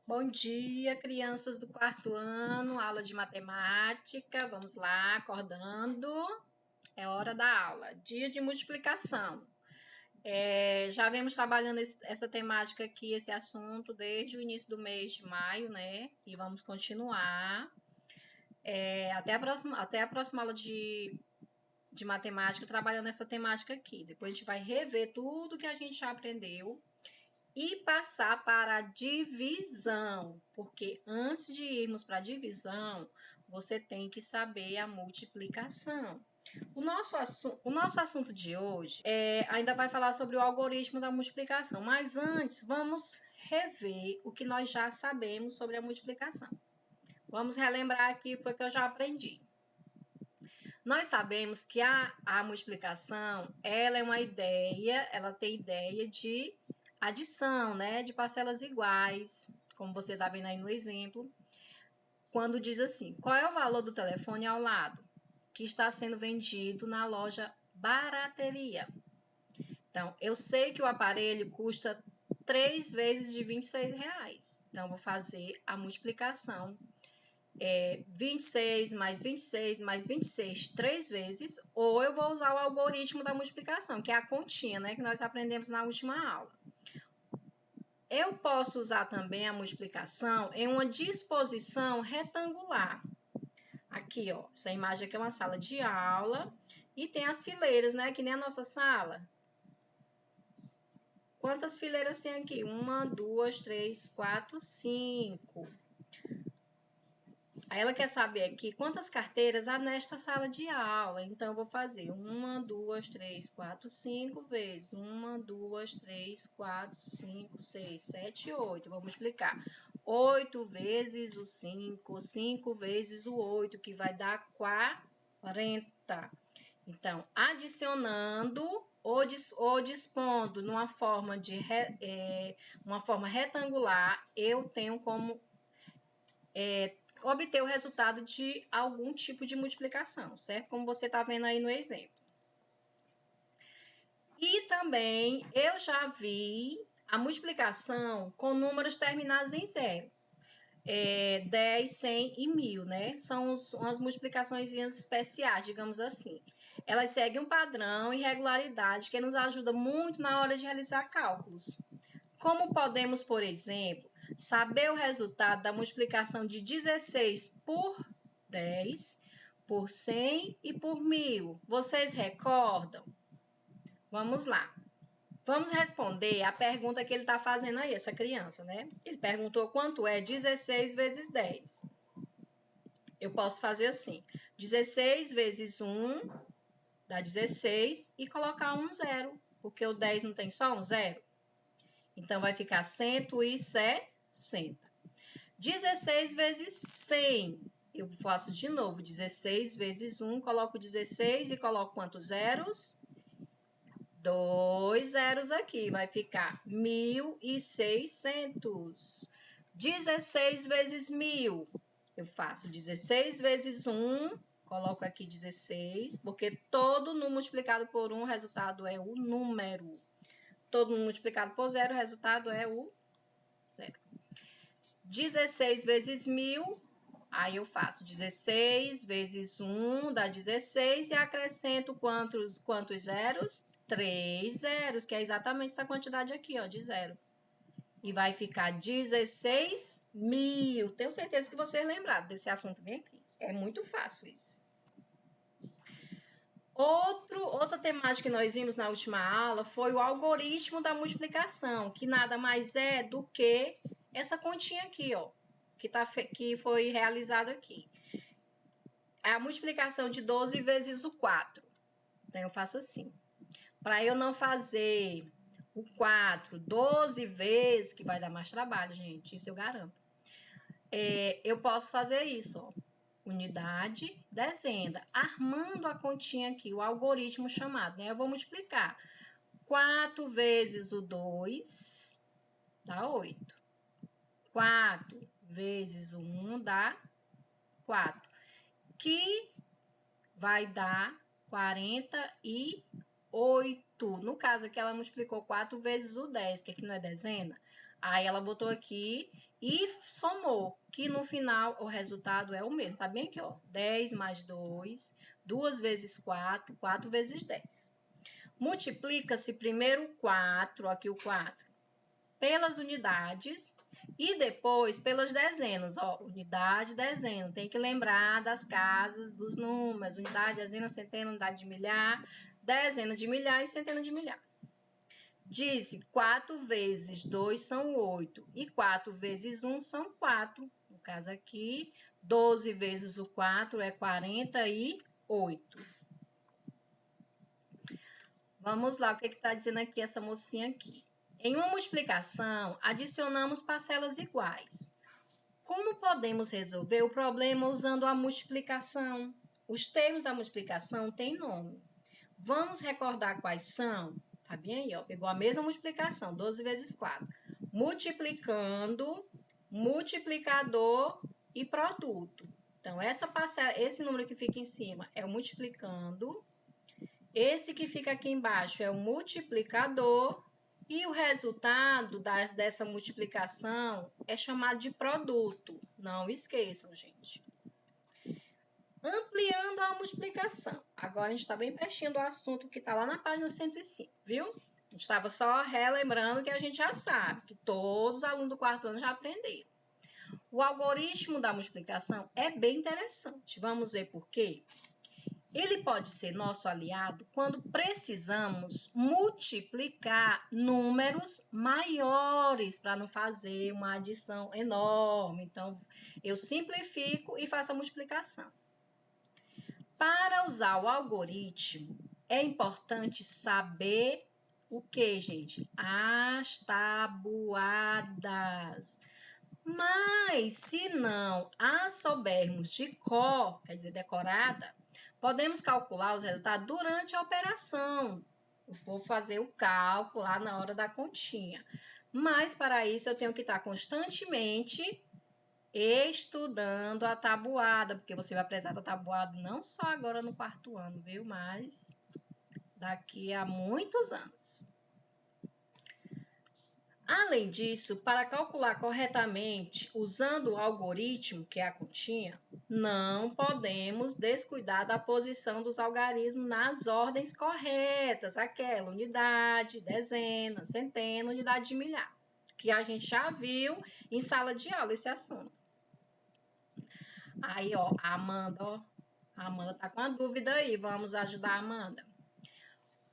Bom dia, crianças do quarto ano, aula de matemática. Vamos lá, acordando. É hora da aula. Dia de multiplicação. Já vemos trabalhando essa temática aqui, esse assunto, desde o início do mês de maio, né? E vamos continuar. Até a próxima aula de matemática, trabalhando essa temática aqui. Depois a gente vai rever tudo que a gente já aprendeu e passar para a divisão, porque antes de irmos para a divisão, você tem que saber a multiplicação. O nosso assunto de hoje ainda vai falar sobre o algoritmo da multiplicação, mas antes vamos rever o que nós já sabemos sobre a multiplicação. Vamos relembrar aqui o que eu já aprendi. Nós sabemos que a multiplicação, ela é uma ideia, ela tem ideia de adição, né, de parcelas iguais, como você está vendo aí no exemplo, quando diz assim, qual é o valor do telefone ao lado, que está sendo vendido na loja Barateria. Então, eu sei que o aparelho custa 3 vezes de R$26. Então, vou fazer a multiplicação. 26 mais 26 mais 26 3 vezes, ou eu vou usar o algoritmo da multiplicação, que é a continha, né, que nós aprendemos na última aula. Eu posso usar também a multiplicação em uma disposição retangular. Aqui, ó, essa imagem aqui é uma sala de aula e tem as fileiras, né, que nem a nossa sala. Quantas fileiras tem aqui? 1, 2, 3, 4, 5. Aí ela quer saber aqui quantas carteiras há nesta sala de aula. Então, eu vou fazer 1, 2, 3, 4, 5 vezes 1, 2, 3, 4, 5, 6, 7, 8. Vou multiplicar. 8 vezes o 5, 5 vezes o 8, que vai dar 40. Então, adicionando ou dispondo numa forma uma forma retangular, eu tenho como obter o resultado de algum tipo de multiplicação, certo? Como você está vendo aí no exemplo. E também eu já vi a multiplicação com números terminados em zero. 10, 100 e 1000, né? São umas multiplicações especiais, digamos assim. Elas seguem um padrão e regularidade que nos ajuda muito na hora de realizar cálculos. Como podemos, por exemplo, saber o resultado da multiplicação de 16 por 10, por 100 e por 1000? Vocês recordam? Vamos lá. Vamos responder a pergunta que ele está fazendo aí, essa criança, né? Ele perguntou quanto é 16 vezes 10. Eu posso fazer assim, 16 vezes 1 dá 16 e colocar um zero, porque o 10 não tem só um zero. Então, vai ficar 160. 16 vezes 100. Eu faço de novo, 16 vezes 1, coloco 16 e coloco quantos zeros? 2 zeros aqui, vai ficar 1.600. 16 vezes 1000, eu faço 16 vezes 1, coloco aqui 16, porque todo número multiplicado por 1, o resultado é o número. Todo número multiplicado por 0, o resultado é o 0. 16 vezes 1000, aí eu faço 16 vezes 1 dá 16 e acrescento quantos zeros? 3 zeros, que é exatamente essa quantidade aqui, ó, de zero. E vai ficar 16.000. Tenho certeza que vocês lembraram desse assunto bem aqui. É muito fácil isso. Outra temática que nós vimos na última aula foi o algoritmo da multiplicação, que nada mais é do que essa continha aqui, ó, que foi realizado aqui. É a multiplicação de 12 vezes o 4. Então, eu faço assim. Para eu não fazer o 4 12 vezes, que vai dar mais trabalho, gente, isso eu garanto. Eu posso fazer isso, ó. Unidade, dezena, armando a continha aqui, o algoritmo chamado, né? Eu vou multiplicar 4 vezes o 2 dá 8. 4 vezes o 1 dá 4, que vai dar 48. No caso aqui, ela multiplicou 4 vezes o 10, que aqui não é dezena. Aí ela botou aqui e somou, que no final o resultado é o mesmo. Tá bem aqui, ó. 10 mais 2, 2 vezes 4, 4 vezes 10. Multiplica-se primeiro o 4, aqui o 4, pelas unidades e depois pelas dezenas. Ó, unidade, dezena. Tem que lembrar das casas, dos números. Unidade, dezena, centena, unidade de milhar, dezena de milhar e centena de milhar. Diz 4 vezes 2 são 8 e 4 vezes 1 são 4. No caso aqui, 12 vezes o 4 é 48. Vamos lá, o que está dizendo aqui essa mocinha aqui? Em uma multiplicação, adicionamos parcelas iguais. Como podemos resolver o problema usando a multiplicação? Os termos da multiplicação têm nome. Vamos recordar quais são? Tá bem aí, ó. Pegou a mesma multiplicação, 12 vezes 4. Multiplicando, multiplicador e produto. Então, essa parcela, esse número que fica em cima é o multiplicando. Esse que fica aqui embaixo é o multiplicador. E o resultado dessa multiplicação é chamado de produto. Não esqueçam, gente. Ampliando a multiplicação. Agora a gente está bem pertinho do assunto que está lá na página 105, viu? A gente estava só relembrando que a gente já sabe, que todos os alunos do quarto ano já aprenderam. O algoritmo da multiplicação é bem interessante. Vamos ver por quê? Ele pode ser nosso aliado quando precisamos multiplicar números maiores para não fazer uma adição enorme. Então, eu simplifico e faço a multiplicação. Para usar o algoritmo, é importante saber o que, gente? As tabuadas. Mas, se não as soubermos de cor, quer dizer, decorada, podemos calcular os resultados durante a operação. Eu vou fazer o cálculo lá na hora da continha. Mas, para isso, eu tenho que estar constantemente estudando a tabuada, porque você vai precisar da tabuada não só agora no quarto ano, viu? Mas daqui a muitos anos. Além disso, para calcular corretamente usando o algoritmo, que é a continha, não podemos descuidar da posição dos algarismos nas ordens corretas, aquela unidade, dezena, centena, unidade de milhar, que a gente já viu em sala de aula esse assunto. Aí, ó, a Amanda tá com uma dúvida aí, vamos ajudar a Amanda.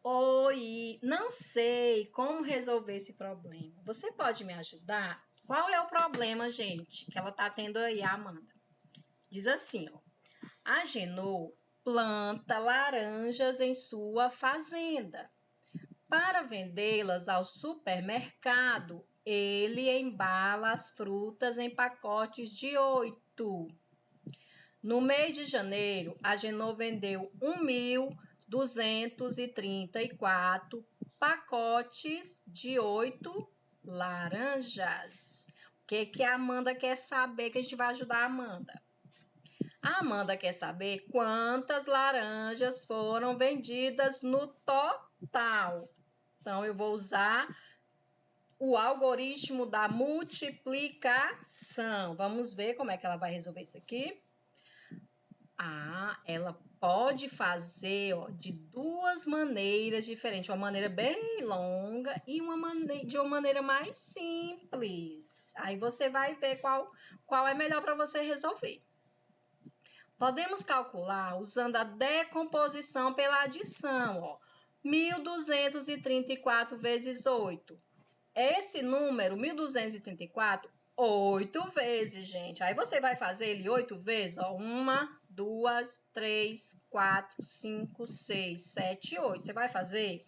Oi, não sei como resolver esse problema. Você pode me ajudar? Qual é o problema, gente, que ela tá tendo aí, a Amanda? Diz assim, ó. A Genô planta laranjas em sua fazenda. Para vendê-las ao supermercado, ele embala as frutas em pacotes de 8. No mês de janeiro, a Genô vendeu 1.234 pacotes de 8 laranjas. O que a Amanda quer saber, que a gente vai ajudar a Amanda? A Amanda quer saber quantas laranjas foram vendidas no total. Então, eu vou usar o algoritmo da multiplicação. Vamos ver como é que ela vai resolver isso aqui. Ela pode fazer, ó, de duas maneiras diferentes. Uma maneira bem longa e de uma maneira mais simples. Aí você vai ver qual é melhor para você resolver. Podemos calcular usando a decomposição pela adição, ó. 1.234 vezes 8. Esse número, 1.234, 8 vezes, gente. Aí você vai fazer ele 8 vezes, ó. 1, 2, 3, 4, 5, 6, 7, 8. Você vai fazer?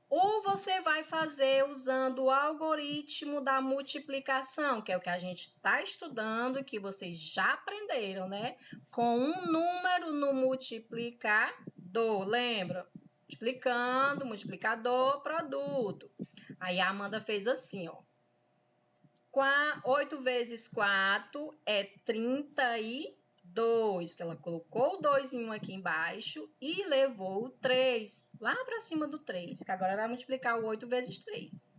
Ou você vai fazer usando o algoritmo da multiplicação, que é o que a gente está estudando, que vocês já aprenderam, né? Com um número no multiplicador, lembra? Multiplicando, multiplicador, produto. Aí a Amanda fez assim, ó. 8 vezes 4 é 32. Ela colocou o 2 em 1 aqui embaixo e levou o 3 lá para cima do 3, que agora vai multiplicar o 8 vezes 3.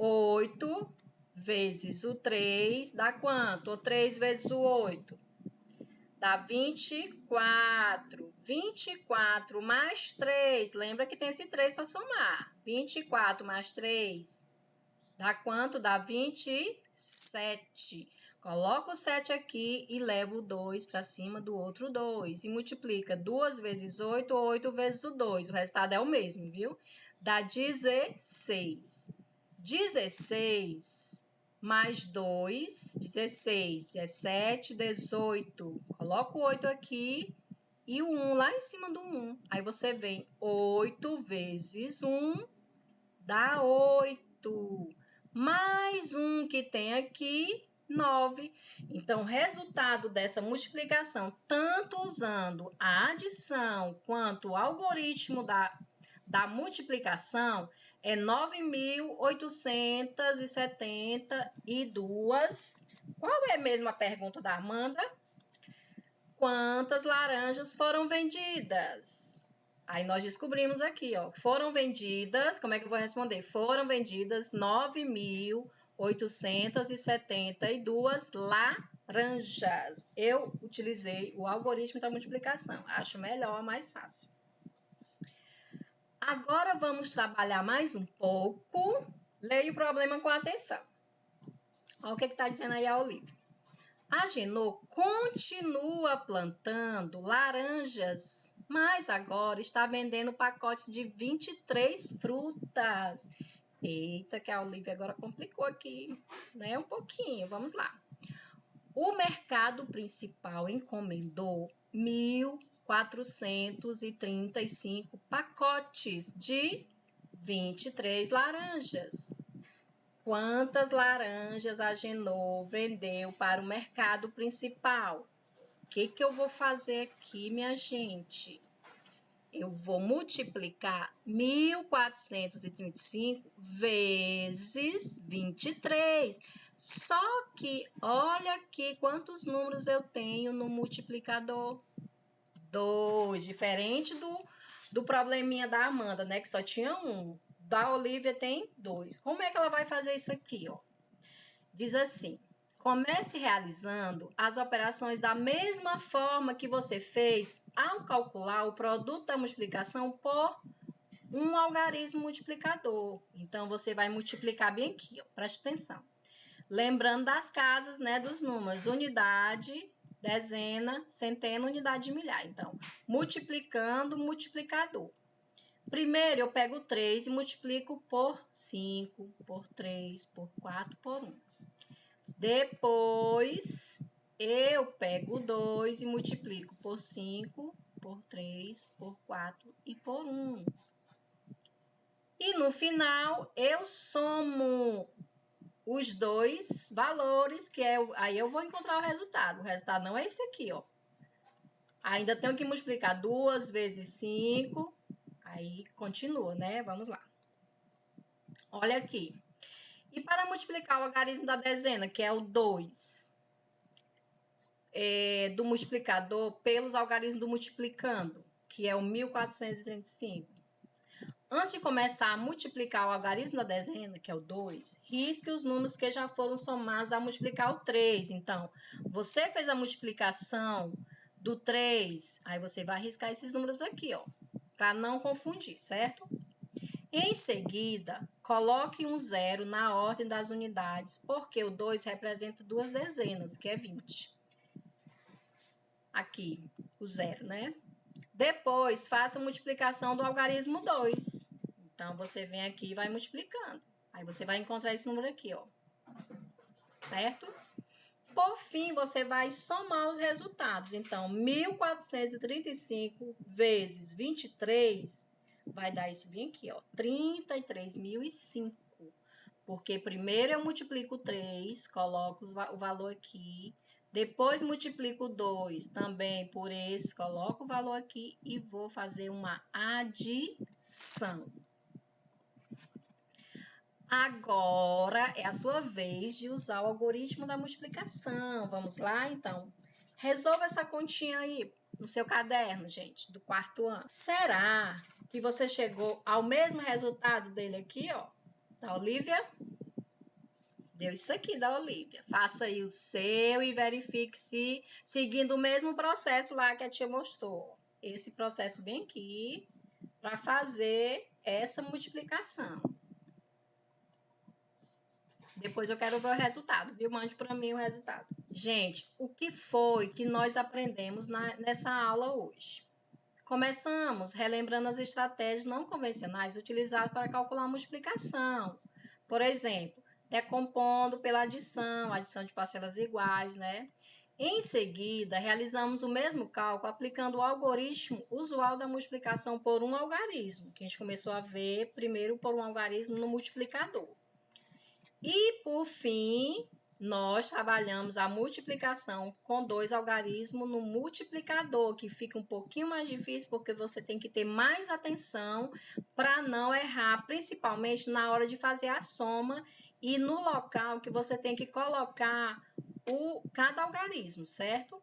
8 vezes o 3 dá quanto? Ou 3 vezes o 8? Dá 24. 24 mais 3. Lembra que tem esse 3 para somar. 24 mais 3 dá quanto? Dá 27. Coloca o 7 aqui e leva o 2 para cima do outro 2. E multiplica 2 vezes 8 ou 8 vezes o 2. O resultado é o mesmo, viu? Dá 16. 16 mais 2, 16, 17, 18. Coloca o 8 aqui e o 1 lá em cima do 1. Aí você vem 8 vezes 1 dá 8. Mais 1 que tem aqui, 9. Então, o resultado dessa multiplicação, tanto usando a adição quanto o algoritmo da multiplicação, é 9.872. Qual é mesmo a pergunta da Amanda? Quantas laranjas foram vendidas? Aí nós descobrimos aqui, ó, foram vendidas, como é que eu vou responder? Foram vendidas 9.872 laranjas. Eu utilizei o algoritmo da multiplicação, acho melhor, mais fácil. Agora vamos trabalhar mais um pouco. Leia o problema com atenção. Olha o que está dizendo aí a Olivia. A Genô continua plantando laranjas, mas agora está vendendo pacotes de 23 frutas. Eita, que a Olivia agora complicou aqui, né? Um pouquinho, vamos lá. O mercado principal encomendou 1.435 pacotes de 23 laranjas. Quantas laranjas a Genô vendeu para o mercado principal? O que eu vou fazer aqui, minha gente? Eu vou multiplicar 1.435 vezes 23. Só que, olha aqui quantos números eu tenho no multiplicador. 2, diferente do probleminha da Amanda, né? Que só tinha 1. Da Olivia tem 2. Como é que ela vai fazer isso aqui, ó? Diz assim, comece realizando as operações da mesma forma que você fez ao calcular o produto da multiplicação por um algarismo multiplicador. Então, você vai multiplicar bem aqui, ó, preste atenção. Lembrando das casas, né, dos números, unidade, dezena, centena, unidade de milhar. Então, multiplicando, multiplicador. Primeiro, eu pego 3 e multiplico por 5, por 3, por 4, por 1. Depois, eu pego 2 e multiplico por 5, por 3, por 4 e por 1. E no final, eu somo os dois valores, que aí eu vou encontrar o resultado. O resultado não é esse aqui, ó. Ainda tenho que multiplicar 2 vezes 5, aí continua, né? Vamos lá. Olha aqui. E para multiplicar o algarismo da dezena, que é o 2, do multiplicador pelos algarismos do multiplicando, que é o 1.435. Antes de começar a multiplicar o algarismo da dezena, que é o 2, risque os números que já foram somados a multiplicar o 3. Então, você fez a multiplicação do 3, aí você vai riscar esses números aqui, ó, para não confundir, certo? Em seguida, coloque um 0 na ordem das unidades, porque o 2 representa 2 dezenas, que é 20. Aqui, o 0, né? Depois, faça a multiplicação do algarismo 2. Então, você vem aqui e vai multiplicando. Aí, você vai encontrar esse número aqui, ó. Certo? Por fim, você vai somar os resultados. Então, 1.435 vezes 23 vai dar isso bem aqui, ó. 33.005. Porque primeiro eu multiplico 3, coloco o valor aqui. Depois multiplico 2 também por esse, coloco o valor aqui e vou fazer uma adição. Agora é a sua vez de usar o algoritmo da multiplicação. Vamos lá, então? Resolva essa continha aí no seu caderno, gente, do quarto ano. Será que você chegou ao mesmo resultado dele aqui, ó, da Olivia? Deu isso aqui da Olivia. Faça aí o seu e verifique se seguindo o mesmo processo lá que a tia mostrou. Esse processo bem aqui para fazer essa multiplicação. Depois eu quero ver o resultado, viu? Mande para mim o resultado. Gente, o que foi que nós aprendemos nessa aula hoje? Começamos relembrando as estratégias não convencionais utilizadas para calcular a multiplicação. Por exemplo, decompondo pela adição de parcelas iguais, né? Em seguida, realizamos o mesmo cálculo aplicando o algoritmo usual da multiplicação por um algarismo, que a gente começou a ver primeiro por um algarismo no multiplicador. E, por fim, nós trabalhamos a multiplicação com 2 algarismos no multiplicador, que fica um pouquinho mais difícil, porque você tem que ter mais atenção para não errar, principalmente na hora de fazer a soma e no local que você tem que colocar cada algarismo, certo?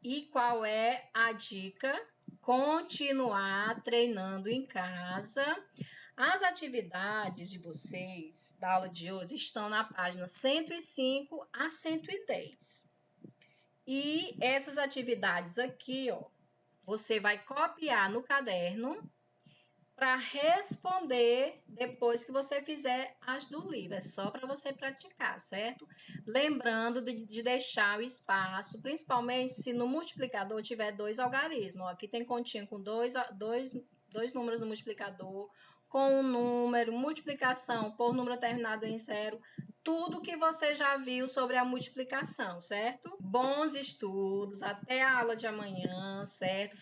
E qual é a dica? Continuar treinando em casa. As atividades de vocês da aula de hoje estão na página 105 a 110. E essas atividades aqui, ó, você vai copiar no caderno para responder depois que você fizer as do livro. É só para você praticar, certo? Lembrando de deixar o espaço, principalmente se no multiplicador tiver 2 algarismos. Ó, aqui tem continha com dois números no multiplicador, com um número, multiplicação por número terminado em 0, tudo que você já viu sobre a multiplicação, certo? Bons estudos, até a aula de amanhã, certo?